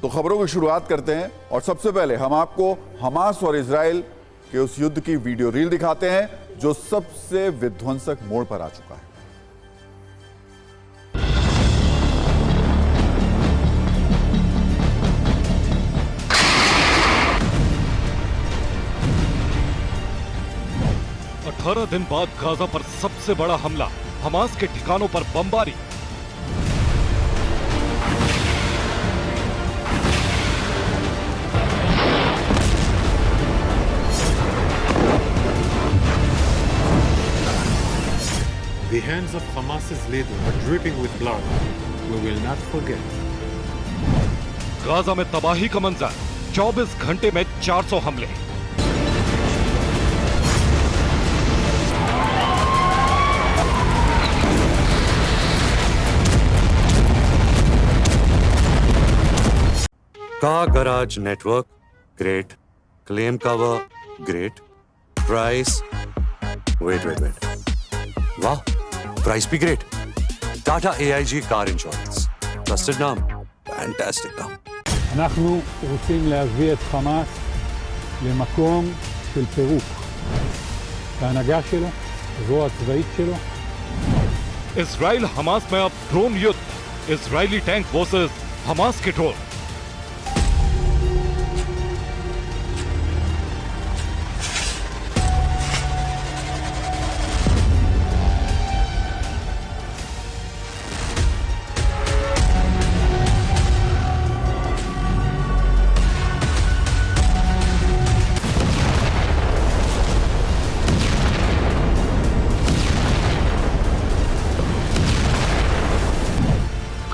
तो खबरों की शुरुआत करते हैं और सबसे पहले हम आपको हमास और इजराइल के उस युद्ध की वीडियो रील दिखाते हैं जो सबसे विध्वंसक मोड़ पर आ चुका है। अठारह दिन बाद गाजा पर सबसे बड़ा हमला, हमास के ठिकानों पर बमबारी। The hands of Hamas's leader are dripping with blood. We will not forget. Gaza में तबाही का मंजर, 24 घंटे में 400 हमले। Car garage network great, claim cover great, price wait वाह, प्राइस भी great. Tata AIG car insurance, trusted नाम, फैंटास्टिक नाम। אנחנו רוצים להביא את חמאס למקום של פירוק. ההנהגה שלו, הזרוע הצבאית שלו. इजराइल हमास में अब ड्रोन युद्ध, इजरायली टैंक वर्सेस हमास के ड्रोन।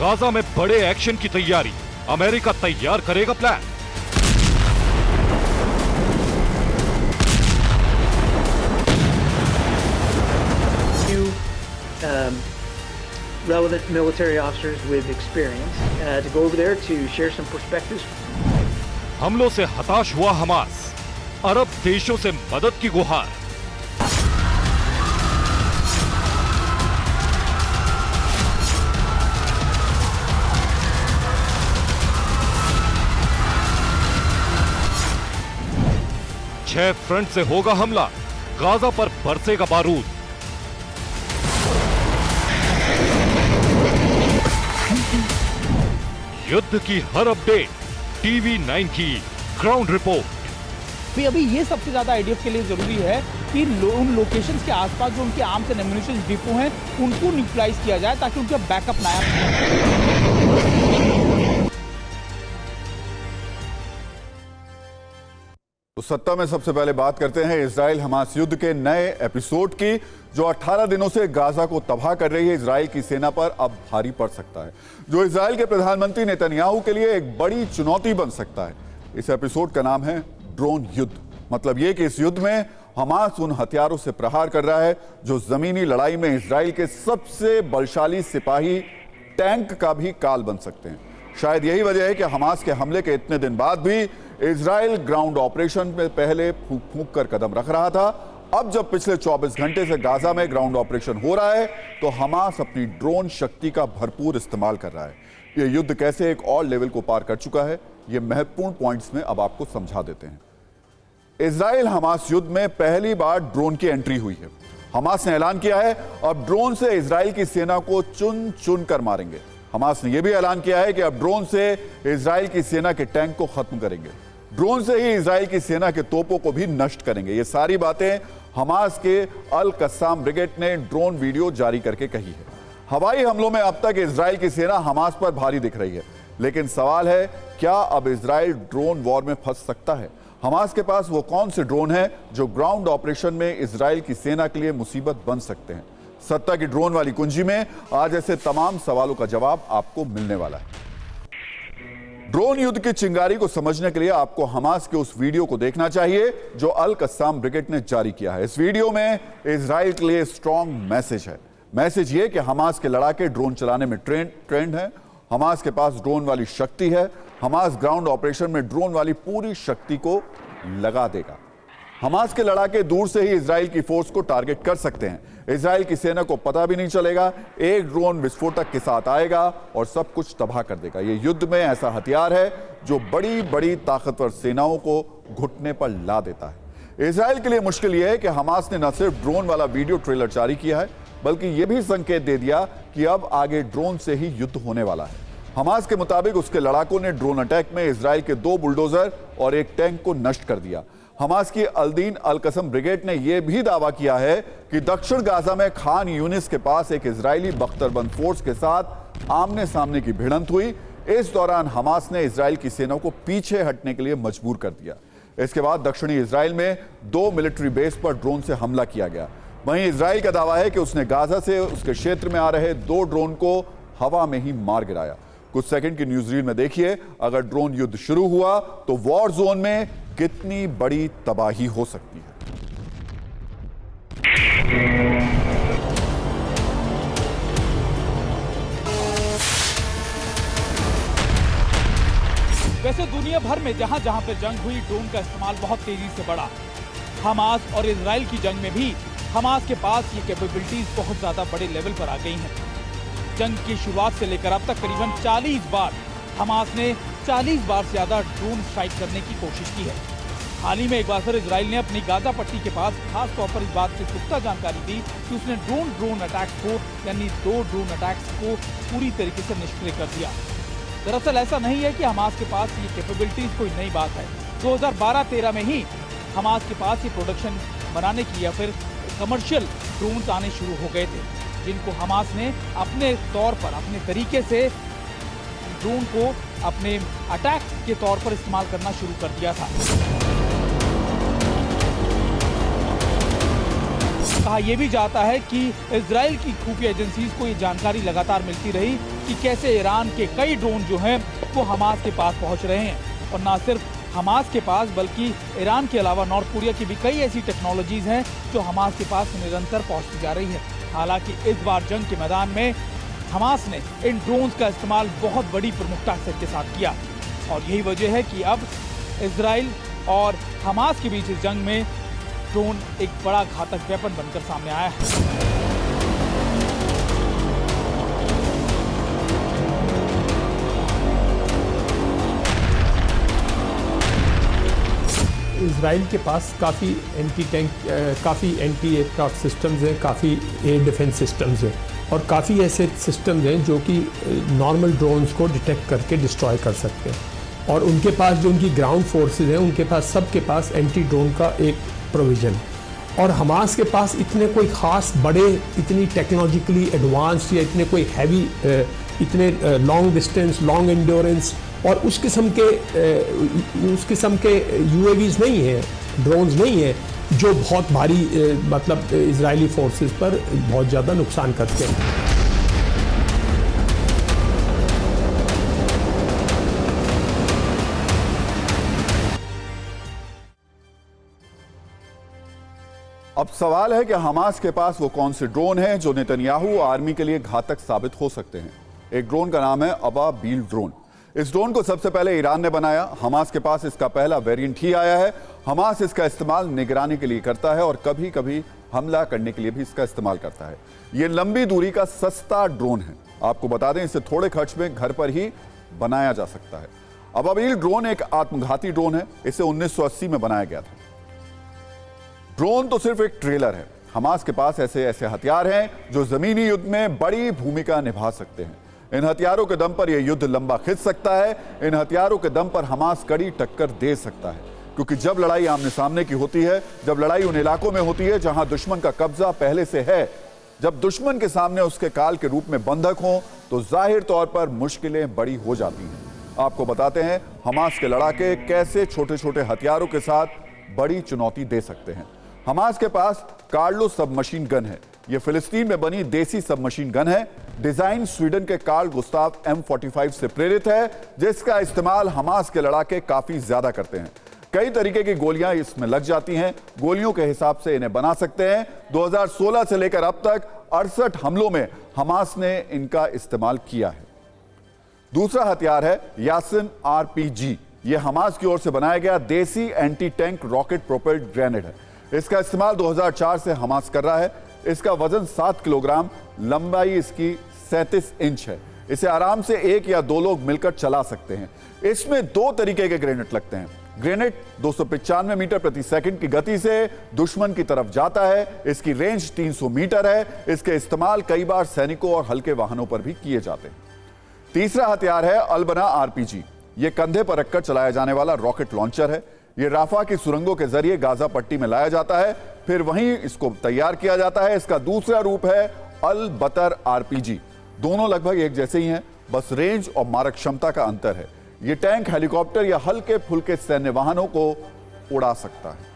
गाजा में बड़े एक्शन की तैयारी, अमेरिका तैयार करेगा plan. Relevant military officers with experience to go over there to share some perspectives. हमलों से हताश हुआ हमास, अरब देशों से मदद की गुहार। छह फ्रंट से होगा हमला, गाजा पर बरसेगा बारूद। युद्ध की हर अपडेट, TV9 की ग्राउंड रिपोर्ट। अभी ये सबसे ज्यादा IDF के लिए जरूरी है कि उन लोकेशंस के आसपास जो उनके आर्म्स एंड एम्युनिशन डिपो हैं उनको न्यूट्रलाइज किया जाए ताकि उनका बैकअप नया। तो सत्ता में सबसे पहले बात करते हैं इजराइल हमास युद्ध के नए एपिसोड की, जो 18 दिनों से गाजा को तबाह कर रही है। इजराइल की सेना पर अब भारी पड़ सकता है, जो इजराइल के प्रधानमंत्री नेतन्याहू के लिए एक बड़ी चुनौती बन सकता है। इस एपिसोड का नाम है ड्रोन युद्ध। मतलब यह कि इस युद्ध में हमास उन हथियारों से प्रहार कर रहा है जो जमीनी लड़ाई में इजराइल के सबसे बलशाली सिपाही टैंक का भी काल बन सकते हैं। शायद यही वजह है कि हमास के हमले के इतने दिन बाद भी इजराइल ग्राउंड ऑपरेशन में पहले फूंक फूंक कर कदम रख रहा था। अब जब पिछले 24 घंटे से गाजा में ग्राउंड ऑपरेशन हो रहा है तो हमास अपनी ड्रोन शक्ति का भरपूर इस्तेमाल कर रहा है। यह युद्ध कैसे एक और लेवल को पार कर चुका है, यह महत्वपूर्ण पॉइंट्स में अब आपको समझा देते हैं। इजराइल हमास युद्ध में पहली बार ड्रोन की एंट्री हुई है। हमास ने ऐलान किया है अब ड्रोन से इजराइल की सेना को चुन चुन कर मारेंगे। हमास ने यह भी ऐलान किया है कि अब ड्रोन से इजराइल की सेना के टैंक को खत्म करेंगे, ड्रोन से ही इजराइल की सेना के तोपों को भी नष्ट करेंगे। ये सारी बातें हमास के अल कस्साम ब्रिगेड ने ड्रोन वीडियो जारी करके कही है। हवाई हमलों में अब तक इजराइल की सेना हमास पर भारी दिख रही है, लेकिन सवाल है क्या अब इजराइल ड्रोन वॉर में फंस सकता है? हमास के पास वो कौन से ड्रोन हैं जो ग्राउंड ऑपरेशन में इजराइल की सेना के लिए मुसीबत बन सकते हैं? सत्ता की ड्रोन वाली कुंजी में आज ऐसे तमाम सवालों का जवाब आपको मिलने वाला है। ड्रोन युद्ध की चिंगारी को समझने के लिए आपको हमास के उस वीडियो को देखना चाहिए जो अल कस्साम ब्रिगेड ने जारी किया है। इस वीडियो में इजराइल के लिए स्ट्रॉन्ग मैसेज है। मैसेज ये कि हमास के लड़ाके ड्रोन चलाने में ट्रेंड है, हमास के पास ड्रोन वाली शक्ति है, हमास ग्राउंड ऑपरेशन में ड्रोन वाली पूरी शक्ति को लगा देगा। हमास के लड़ाके दूर से ही इजराइल की फोर्स को टारगेट कर सकते हैं। इजराइल की सेना को पता भी नहीं चलेगा, एक ड्रोन विस्फोटक के साथ आएगा और सब कुछ तबाह कर देगा। यह युद्ध में ऐसा हथियार है जो बड़ी बड़ी ताकतवर सेनाओं को घुटने पर ला देता है। इजराइल के लिए मुश्किल यह है कि हमास ने न सिर्फ ड्रोन वाला वीडियो ट्रेलर जारी किया है, बल्कि यह भी संकेत दे दिया कि अब आगे ड्रोन से ही युद्ध होने वाला है। हमास के मुताबिक उसके लड़ाकों ने ड्रोन अटैक में इजराइल के 2 बुलडोजर और एक टैंक को नष्ट कर दिया। हमास की अल-दीन अल-कसम ब्रिगेड ने यह भी दावा किया है कि दक्षिण गाजा में खान यूनिस के पास एक इजरायली बख्तरबंद फोर्स के साथ आमने सामने की भिड़ंत हुई। इस दौरान हमास ने इजराइल की सेना को पीछे हटने के लिए मजबूर कर दिया। इसके बाद दक्षिणी इजराइल में 2 मिलिट्री बेस पर ड्रोन से हमला किया गया। वहीं इजराइल का दावा है कि उसने गाजा से उसके क्षेत्र में आ रहे 2 ड्रोन को हवा में ही मार गिराया। कुछ सेकंड की न्यूज रील में देखिए, अगर ड्रोन युद्ध शुरू हुआ तो वॉर जोन में कितनी बड़ी तबाही हो सकती है। वैसे दुनिया भर में जहां जहां पर जंग हुई, ड्रोन का इस्तेमाल बहुत तेजी से बढ़ा। हमास और इजराइल की जंग में भी हमास के पास ये कैपेबिलिटीज बहुत ज्यादा बड़े लेवल पर आ गई हैं। जंग की शुरुआत से लेकर अब तक करीबन 40 बार हमास ने 40 बार से ज्यादा ड्रोन स्ट्राइक करने की कोशिश की है। हाल ही में एक बार फिर इजराइल ने अपनी गाजा पट्टी के पास खास तौर पर इस बात की पुख्ता जानकारी दी कि उसने ड्रोन अटैक्स को, यानी 2 ड्रोन अटैक्स को पूरी तरीके से निष्क्रिय कर दिया। दरअसल ऐसा नहीं है कि हमास के पास ये कैपेबिलिटीज कोई नई बात है। 2012-13 में ही हमास के पास ये प्रोडक्शन बनाने की या फिर कमर्शियल ड्रोन्स आने शुरू हो गए थे, जिनको हमास ने अपने तौर पर, अपने तरीके से ड्रोन को अपने अटैक के तौर पर इस्तेमाल करना शुरू कर दिया था। कहा यह भी जाता है कि इजराइल की खुफिया एजेंसीज को ये जानकारी लगातार मिलती रही कि कैसे ईरान के कई ड्रोन जो हैं वो हमास के पास पहुंच रहे हैं। और ना सिर्फ हमास के पास, बल्कि ईरान के अलावा नॉर्थ कोरिया की भी कई ऐसी टेक्नोलॉजीज हैं जो हमास के पास निरंतर पहुंचती जा रही है। हालांकि इस बार जंग के मैदान में हमास ने इन ड्रोन्स का इस्तेमाल बहुत बड़ी प्रमुखता के साथ किया और यही वजह है कि अब इजराइल और हमास के बीच इस जंग में ड्रोन एक बड़ा घातक वेपन बनकर सामने आया है। इजराइल के पास काफ़ी एंटी टैंक, काफ़ी एंटी एयरक्राफ्ट सिस्टम्स हैं, काफ़ी एयर डिफेंस सिस्टम्स हैं और काफ़ी ऐसे सिस्टम्स हैं जो कि नॉर्मल ड्रोन्स को डिटेक्ट करके डिस्ट्रॉय कर सकते हैं। और उनके पास जो उनकी ग्राउंड फोर्सेस हैं, उनके पास सबके पास एंटी ड्रोन का एक प्रोविज़न। और हमास के पास इतने कोई ख़ास बड़े, इतनी टेक्नोलॉजिकली एडवांस्ड या इतने कोई हैवी, इतने लॉन्ग डिस्टेंस, लॉन्ग एंड्योरेंस और उस किस्म के यूएवीज नहीं हैं, ड्रोन्स नहीं हैं जो बहुत भारी मतलब इजरायली फोर्सेस पर बहुत ज़्यादा नुकसान करते हैं। अब सवाल है कि हमास के पास वो कौन से ड्रोन हैं जो नेतन्याहू आर्मी के लिए घातक साबित हो सकते हैं। एक ड्रोन का नाम है अबाबील ड्रोन। इस ड्रोन को सबसे पहले ईरान ने बनाया। हमास के पास इसका पहला वेरिएंट ही आया है। हमास इसका इस्तेमाल निगरानी के लिए करता है और कभी कभी हमला करने के लिए भी इसका इस्तेमाल करता है। यह लंबी दूरी का सस्ता ड्रोन है। आपको बता दें, इसे थोड़े खर्च में घर पर ही बनाया जा सकता है। अबाबील ड्रोन एक आत्मघाती ड्रोन है। इसे 1980 में बनाया गया था। ड्रोन तो सिर्फ एक ट्रेलर है। हमास के पास ऐसे हथियार हैं जो जमीनी युद्ध में बड़ी भूमिका निभा सकते हैं। इन हथियारों के दम पर यह युद्ध लंबा खिंच सकता है। इन हथियारों के दम पर हमास कड़ी टक्कर दे सकता है, क्योंकि जब लड़ाई आमने सामने की होती है, जब लड़ाई उन इलाकों में होती है जहां दुश्मन का कब्जा पहले से है, जब दुश्मन के सामने उसके काल के रूप में बंधक हों, तो जाहिर तौर पर मुश्किलें बड़ी हो जाती हैं। आपको बताते हैं हमास के लड़ाके कैसे छोटे छोटे हथियारों के साथ बड़ी चुनौती दे सकते हैं। हमास के पास कार्लो सबमशीन गन है। यह फिलिस्तीन में बनी देसी सबमशीन गन है। डिजाइन स्वीडन के कार्ल गुस्ताव M45 से प्रेरित है, जिसका इस्तेमाल हमास के लड़ाके काफी ज्यादा करते हैं। कई तरीके की गोलियां इसमें लग जाती हैं। गोलियों के हिसाब से इन्हें बना सकते हैं। 2016 से लेकर अब तक 68 हमलों में हमास ने इनका इस्तेमाल किया है। दूसरा हथियार है यासिन RPG। यह हमास की ओर से बनाया गया देसी anti tank rocket propelled grenade है। इसका इस्तेमाल 2004 से हमास कर रहा है। इसका वजन 7 किलोग्राम, लंबाई इसकी 37 इंच है। इसे आराम से 1 या 2 लोग मिलकर चला सकते हैं। इसमें 2 तरीके के ग्रेनेड लगते हैं। ग्रेनेड 295 मीटर प्रति सेकंड की गति से दुश्मन की तरफ जाता है। इसकी रेंज 300 मीटर है। इसके इस्तेमाल कई बार सैनिकों और हल्के वाहनों पर भी किए जाते हैं। तीसरा हथियार है अल-बना आरपीजी। यह कंधे पर रखकर चलाया जाने वाला रॉकेट लॉन्चर है। यह राफा की सुरंगों के जरिए गाजा पट्टी में लाया जाता है, फिर वहीं इसको तैयार किया जाता है। इसका दूसरा रूप है अल-बतर आरपीजी। दोनों लगभग एक जैसे ही हैं, बस रेंज और मारक क्षमता का अंतर है। यह टैंक हेलीकॉप्टर या हल्के फुल्के सैन्य वाहनों को उड़ा सकता है।